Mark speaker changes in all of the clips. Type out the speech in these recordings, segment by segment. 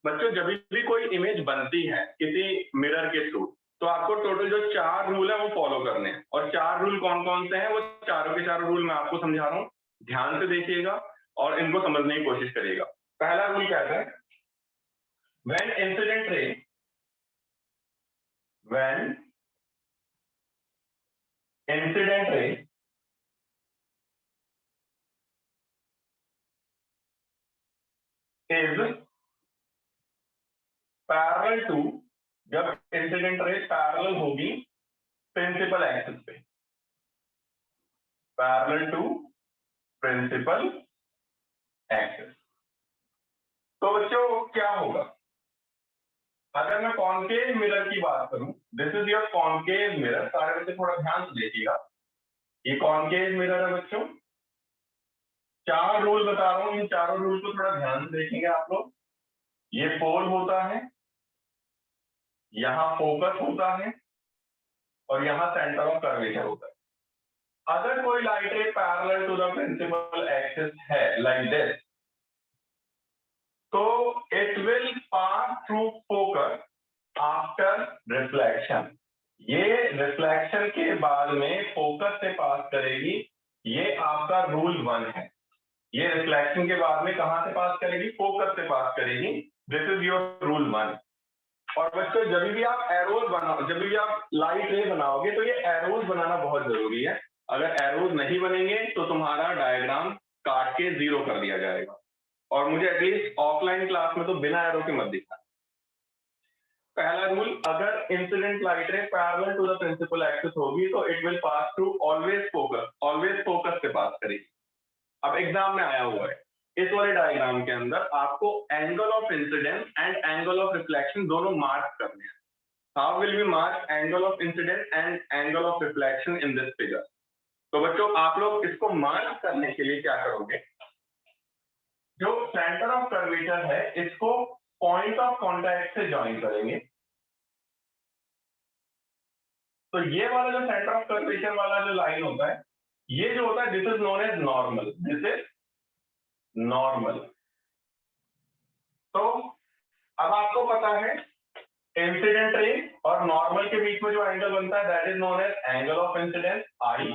Speaker 1: बच्चों जब भी कोई इमेज बनती है किसी मिरर के थ्रू, तो आपको टोटल जो 4 रूल है वो फॉलो करने हैं। और 4 रूल कौन-कौन से हैं, वो चारों के चारों रूल मैं आपको समझा रहा हूँ। ध्यान से देखिएगा और इनको समझने की कोशिश करिएगा। पहला रूल कहता है, when incident ray when incident ray is parallel to, जब इंसिडेंट रे पैरेलल होगी प्रिंसिपल एक्सिस पे, पैरेलल टू प्रिंसिपल एक्सिस, तो बच्चों क्या होगा? अगर मैं कॉनकेव मिरर की बात करूं, this is your concave mirror. सारे बच्चे थोड़ा ध्यान से देखिएगा, ये कॉनकेव मिरर है बच्चों। 4 रूल बता रहा हूं, इन चारों रूल को थोड़ा ध्यान से देखेंगे आप लोग। ये पोल होता है, यहाँ फोकस होता है और यहाँ सेंटर ऑफ कर्वेचर होता है। अगर कोई light ray parallel to the principal axis है लाइक दिस, तो it will pass through focus after reflection. ये रिफ्लेक्शन के बाद में फोकस से पास करेगी, ये आपका रूल 1 है। ये रिफ्लेक्शन के बाद में कहां से पास करेगी? फोकस से पास करेगी। This is your rule 1। और बच्चों जब भी आप एरोज बनाओ, जब भी आप लाइट रे बनाओगे, तो ये एरोज बनाना बहुत जरूरी है। अगर एरोज नहीं बनेंगे तो तुम्हारा डायग्राम काट के 0 कर दिया जाएगा। और मुझे एटलीस्ट ऑफलाइन क्लास में तो बिना एरो के मत दिखा। पहला रूल, अगर incident light ray parallel to the principal axis होगी तो it will pass through always focus से पास करेगी। अब एग्जाम में आया हुआ है, इस वाले डायग्राम के अंदर आपको angle of incidence and angle of reflection दोनों मार्क करने हैं। How will we mark angle of incidence and angle of reflection in this figure? तो बच्चों आप लोग इसको मार्क करने के लिए क्या करोगे? जो सेंटर ऑफ कर्वेचर है इसको पॉइंट ऑफ कॉन्टैक्ट से ज्वाइन करेंगे। तो ये वाला जो सेंटर ऑफ कर्वेचर वाला जो लाइन होता है, ये जो होता है, this is known as normal. This is normal. तो अब आपको पता है इंसिडेंट रे और नॉर्मल के बीच में जो एंगल बनता है that is known as angle of incidence I,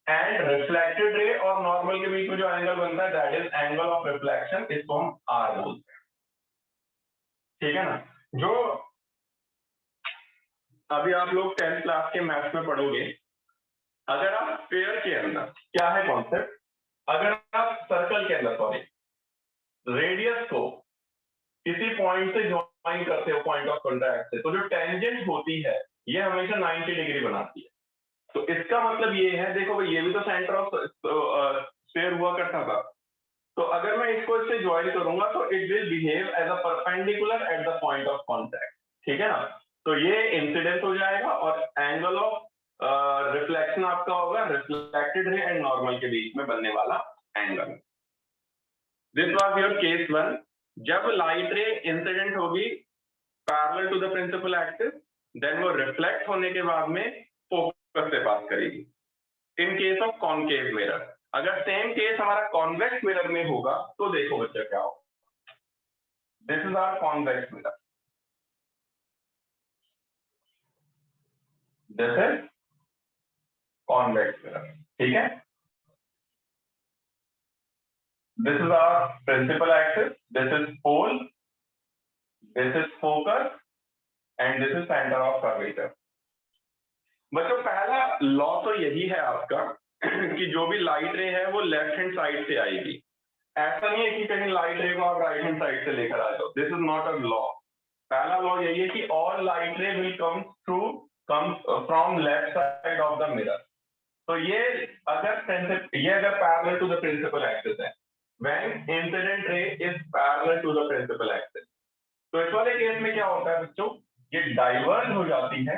Speaker 1: and reflected ray और नॉर्मल के बीच में जो एंगल बनता है that is angle of reflection, इसको हम आर बोलते हैं। ठीक है ना? जो अभी आप लोग 10th क्लास के मैथ्स में पढ़ोगे, अगर आप स्फीयर के अंदर, क्या है कॉन्सेप्ट, अगर आप सर्कल के अंदर सॉरी रेडियस को किसी पॉइंट से ज्वाइन करते हो पॉइंट ऑफ कॉन्टैक्ट से, तो जो टेंजेंट होती है ये हमेशा 90 डिग्री बनाती है। तो इसका मतलब ये है, देखो भाई ये भी तो सेंटर ऑफ स्फीयर हुआ करता था। तो अगर मैं इसको इससे ज्वाइन करूंगा तो it will behave as a perpendicular at the point of contact. ठीक है ना? तो ये इंसिडेंस हो जाएगा और एंगल ऑफ रिफ्लेक्शन आपका होगा रिफ्लेक्टेड रे एंड नॉर्मल के बीच में बनने वाला angle. This was your case 1। जब लाइट रे इंसिडेंट होगी parallel to the principal axis, then वो रिफ्लेक्ट होने के बाद में फोकस से पास करेगी। In case of concave mirror, अगर सेम केस हमारा कॉन्वेक्स मिरर में होगा तो देखो बच्चा क्या होगा। This is our convex mirror, this is convex mirror. ठीक है? This is our principal axis, this is pole, this is focus and this is centre of curvature. बच्चों पहला लॉ तो यही है आपका कि जो भी लाइट रे है वो लेफ्ट हैंड साइड से आएगी। ऐसा नहीं है कि कहीं लाइट रे को आप राइट हैंड साइड से लेकर आ जाओ। This is not a law. पहला लॉ यही है कि all light ray will come from left side of the mirror. तो ये अगर parallel to the principal axis है, when incident ray is parallel to the principal axis, तो इस वाले केस में क्या होता है बच्चों, ये डाइवर्ज हो जाती है,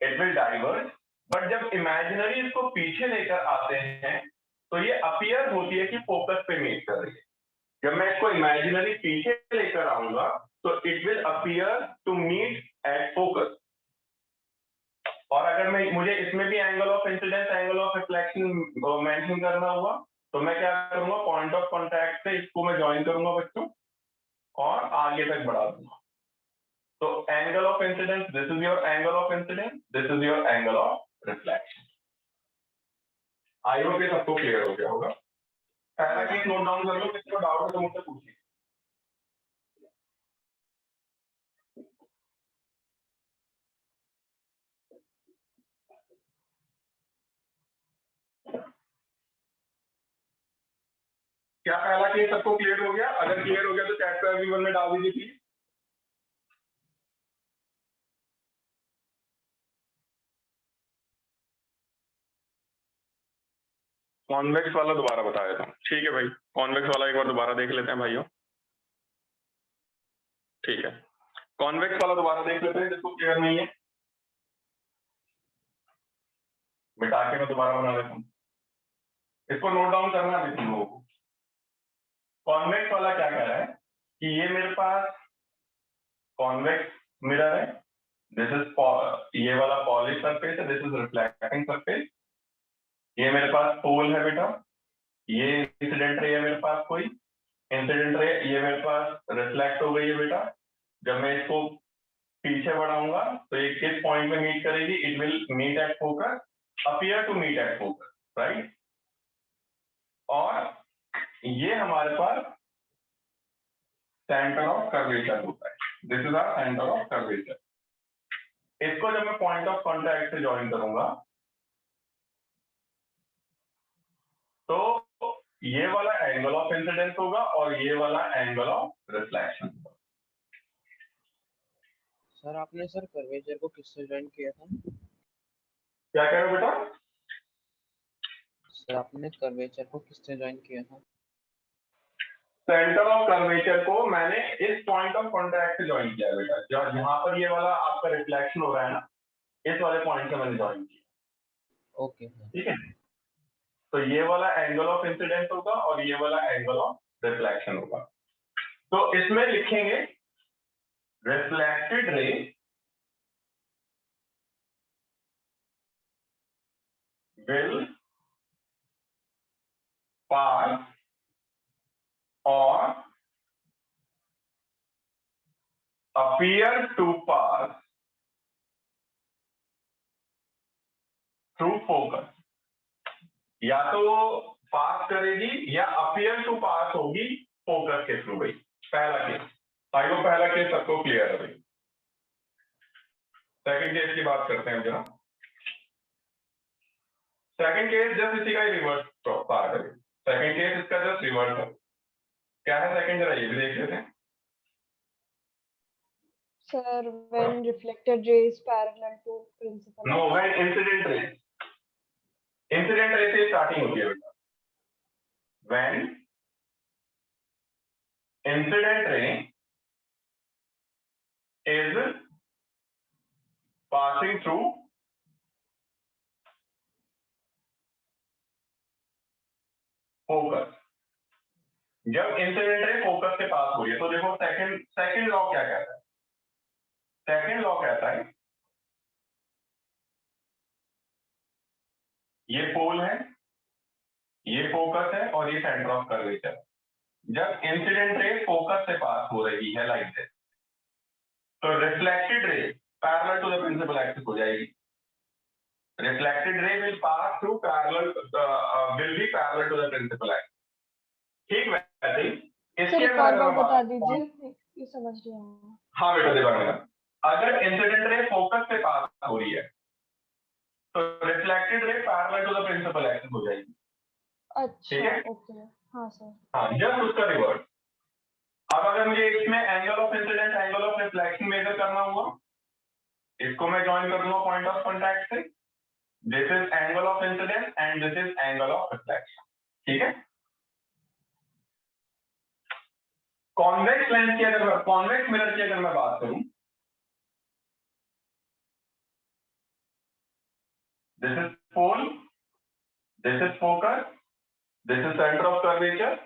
Speaker 1: इट विल डाइवर्ज। बट जब इमेजिनरी इसको पीछे लेकर आते हैं तो ये अपीयर होती है कि फोकस पे मीट कर रही है। जब मैं इसको इमेजिनरी पीछे लेकर आऊंगा तो it will appear to meet at focus. और अगर मैं मुझे इसमें भी angle of incidence angle of reflection mention करना हुआ तो मैं क्या करूंगा, पॉइंट ऑफ कॉन्टैक्ट से इसको मैं ज्वाइन करूंगा बच्चों, और आगे तक बढ़ा दूंगा। तो angle of incidence, this is your angle of incidence, this is your angle of reflection. I hope ये सबको क्लियर हो गया होगा। पहला केस नोट डाउन कर लो, किसी को डाउट है तो मुझसे पूछिए। क्या पहला केस सबको क्लियर हो गया? अगर क्लियर हो गया तो चैट पे एवरीवन में डाल दीजिए प्लीज। कॉन्वेक्स वाला दोबारा बता देता हूँ, ठीक है भाई। कॉन्वेक्स वाला एक बार दोबारा देख लेते हैं भाइयों, ठीक है। कॉन्वेक्स वाला दोबारा देख लेते हैं जिसको क्लियर नहीं है, मिटा के मैं दोबारा बना देता हूँ। इसको नोट डाउन करना है तुम लोगों को। कॉन्वेक्स वाला क्या कह रहा है कि ये मेरे पास कॉन्वेक्स मिरर है, दिस इज ये वाला पॉलिश सरफेस है, दिस इज रिफ्लेक्टिंग सरफेस। ये मेरे पास पोल है बेटा, ये इंसिडेंट रे है मेरे पास, कोई इंसिडेंट रे ये मेरे पास रिफ्लेक्ट हो गई है बेटा। जब मैं इसको पीछे बढ़ाऊंगा तो ये किस पॉइंट में मीट करेगी? It will meet at focus, appear to meet at focus, right. और ये हमारे पास सेंटर ऑफ कर्वेचर होता है, this is our centre of curvature. इसको जब मैं पॉइंट ऑफ कॉन्टैक्ट से ज्वाइन करूंगा तो ये वाला एंगल ऑफ इंसिडेंस होगा और ये वाला एंगल ऑफ रिफ्लेक्शन होगा।
Speaker 2: सर आपने सर कर्वेचर को किससे ज्वाइन किया था?
Speaker 1: क्या कह रहे हो बेटा?
Speaker 2: सर आपने कर्वेचर को किससे ज्वाइन किया था?
Speaker 1: सेंटर ऑफ कर्वेचर को मैंने इस पॉइंट ऑफ कॉन्टैक्ट से ज्वाइन किया बेटा, जहां पर ये वाला आपका रिफ्लेक्शन हो रहा है ना, इस वाले पॉइंट से मैंने ज्वाइन किया।
Speaker 2: ओके सर,
Speaker 1: ठीक है, तो ये वाला एंगल ऑफ इंसिडेंस होगा और ये वाला एंगल ऑफ रिफ्लेक्शन होगा। तो इसमें लिखेंगे रिफ्लेक्टेड रे विल पास और appear to pass through focus. या तो पास करेगी या अपीयर टू पास होगी फोकस के थ्रू। भाई पहला केस, आई वो पहला केस सबको क्लियर है भाई। सेकंड केस की बात करते हैं जरा। सेकंड केस जस्ट इसी का रिवर्स पार्ट है। सेकंड केस इसका जस्ट रिवर्स है। क्या है सेकंड, जरा ये भी देख लेते हैं।
Speaker 3: Sir, when reflected ray is parallel to principal.
Speaker 1: No, when incident ray, incident ray से स्टार्टिंग होती है बेटा। When incident ray is passing through focus. जब इंसिडेंट रे फोकस से पास हो रही है तो देखो सेकंड लॉ क्या कहता है? सेकंड लॉ कहता है ये पोल है, ये फोकस है और ये सेंटर ऑफ कर्वेचर। जब इंसिडेंट रे फोकस से पास हो रही है लाइक दिस, तो reflected ray parallel to the principal axis हो जाएगी। Reflected ray will pass through parallel, will be parallel to the principal axis. ठीक वैसे ही
Speaker 3: सर
Speaker 1: इसके
Speaker 3: एक और
Speaker 1: अंदर
Speaker 3: बात बता दीजिए, ये समझ लिया हूँ।
Speaker 1: हाँ बेटा देखो बेटा, अगर इंसिडेंट रे फोकस से पास हो रही है तो reflected ray parallel to the principal axis हो जाएगी। ठीक है?
Speaker 3: अच्छा, ओके, हाँ सर।
Speaker 1: हाँ, जस्ट उसका रिवर्स। अब अगर मुझे इसमें angle of incidence, angle of reflection measure करना हुआ, इसको मैं ज्वाइन कर दूंगा पॉइंट ऑफ कॉन्टैक्ट से। This is angle of incidence and this is angle of reflection. ठीक है? कॉन्वेक्स लेंस की अगर कॉन्वेक्स मिरर की अगर मैं बात करूं, this is pole, this is focus, this is centre of curvature.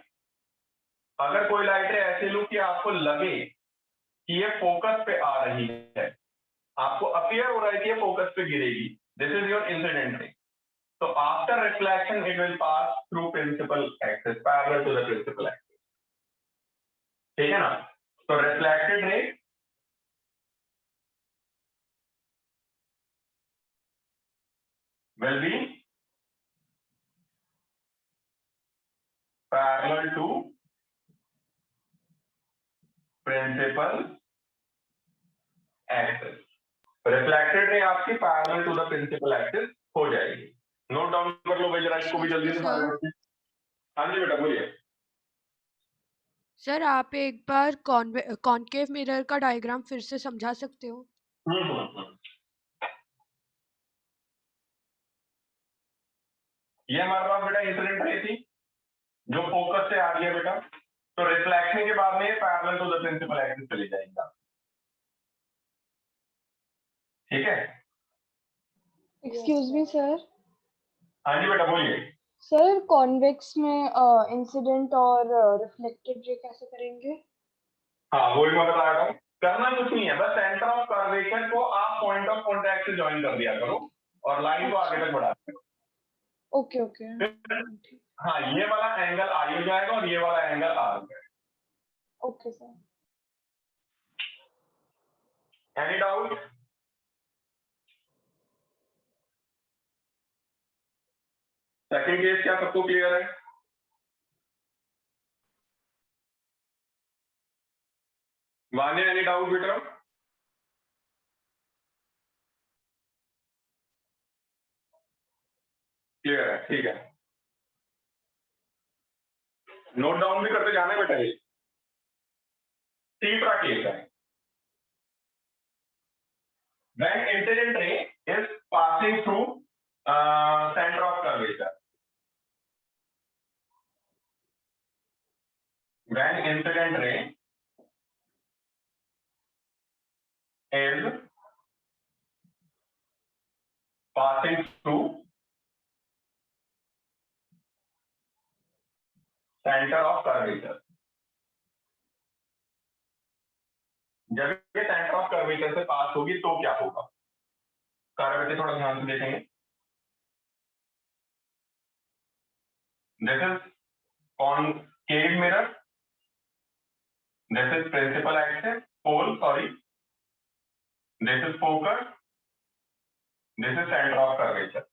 Speaker 1: अगर कोई लाइट ऐसे लूं कि आपको लगे कि ये फोकस पे आ रही है, आपको अपीयर हो रहा है कि ये फोकस पे गिरेगी, this is your incident ray. तो after reflection it will pass through principal axis, parallel to the principal axis. ठीक है ना? तो रिफ्लेक्टेड रे will be parallel to principal axis. Reflected ray आपकी parallel to the principal axis हो जाएगी। Note down कर लो भाई जरा इसको भी जल्दी से सारे बच्चे। हाँ जी बेटा बोलिए।
Speaker 4: सर आप एक बार कॉनकेव मिरर का डायग्राम फिर से समझा सकते हो?
Speaker 1: ये हमारे पास बेटा इंसिडेंट रे थी जो फोकस से आ रही है बेटा, तो रिफ्लेक्शन के बाद में ये parallel to the principal axis चली जाएगी। ठीक है,
Speaker 3: एक्सक्यूज मी सर।
Speaker 1: हाँ जी बेटा बोलिए।
Speaker 3: सर कॉन्वेक्स में इंसिडेंट और रिफ्लेक्टेड रे कैसे करेंगे?
Speaker 1: हाँ वही मैं बता रहा हूँ, करना कुछ नहीं है, बस सेंटर ऑफ कर्वेचर को आप पॉइंट ऑफ कॉन्टैक्ट से ज्वाइन कर दिया करो और लाइन को आगे तक बढ़ा दो।
Speaker 3: Okay okay.
Speaker 1: हाँ ये वाला एंगल आई हो जाएगा और ये वाला एंगल आर हो जाएगा।
Speaker 3: Okay sir.
Speaker 1: Any doubt? Second case क्या सबको क्लियर है? माने एनी डाउट बेटा? क्लियर है, ठीक है। नोट डाउन भी करते जाना है बेटा। ये तीसरा केस है, when incident ray is passing through center of curvature. When incident ray is passing through center of curvature. जब ये सेंटर ऑफ कर्वेचर से पास होगी तो क्या होगा? सारे बच्चे थोड़ा ध्यान से देखेंगे। This is concave mirror. This is principal axis, pole, sorry. This is focus. This is center of curvature.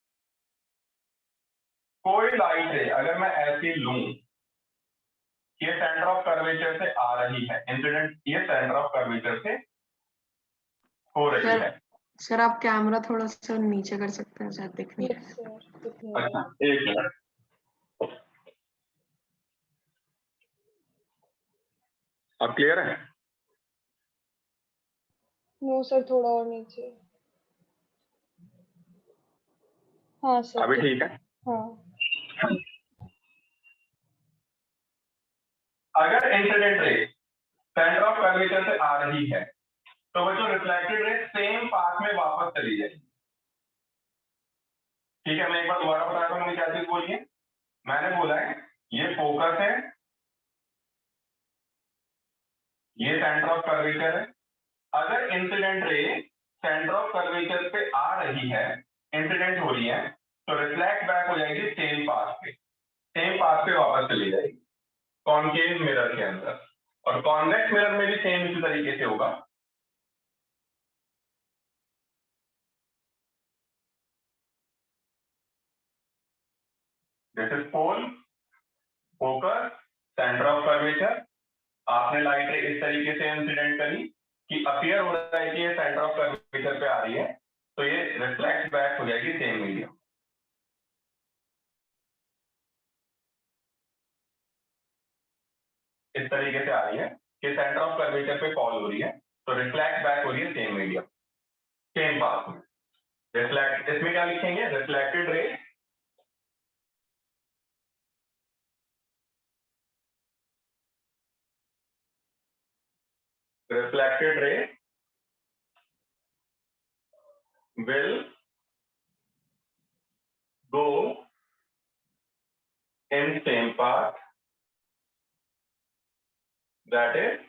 Speaker 1: कोई लाइट रे अगर मैं ऐसी लूं, ये सेंटर ऑफ कर्वेचर से आ रही है, इंसिडेंट ये सेंटर ऑफ कर्वेचर से हो रही है।
Speaker 5: सर आप कैमरा थोड़ा सा नीचे कर सकते हैं शायद दिखने।
Speaker 3: Yes sir.
Speaker 1: अच्छा एक मिनट, अब क्लियर है?
Speaker 3: नो सर थोड़ा और नीचे। हाँ सर
Speaker 1: अभी ठीक है।
Speaker 3: हाँ।
Speaker 1: अगर incident ray centre of curvature से आ रही है तो बच्चों रिफ्लेक्टेड रे सेम पाथ में वापस चली जाएगी। ठीक है, मैं एक बार दोबारा बता रहा हूँ, मैंने क्या चीज बोली है। मैंने बोला है ये फोकस है, ये सेंटर ऑफ कर्वेचर है। अगर incident ray centre of curvature पे आ रही है, इंसिडेंट हो रही है, तो रिफ्लेक्ट बैक हो जाएगी सेम पाथ पे वापस चली जाएगी कॉनकेव मिरर के अंदर। और कॉन्वेक्स मिरर में भी सेम इसी तरीके से होगा। This is pole, focus, centre of curvature. आपने लाइट इस तरीके से इंसिडेंट करी कि अपीयर हो रहा है कि ये सेंटर ऑफ कर्वेचर पे आ रही है, तो ये रिफ्लेक्ट बैक हो जाएगी सेम मीडियम। इस तरीके से आ रही है कि सेंटर ऑफ कर्वेचर पे फॉल हो रही है, तो रिफ्लेक्ट बैक हो रही है सेम मीडियम, सेम पाथ में। रिफ्लेक्ट, इसमें क्या लिखेंगे? Reflected ray will go in same path, that is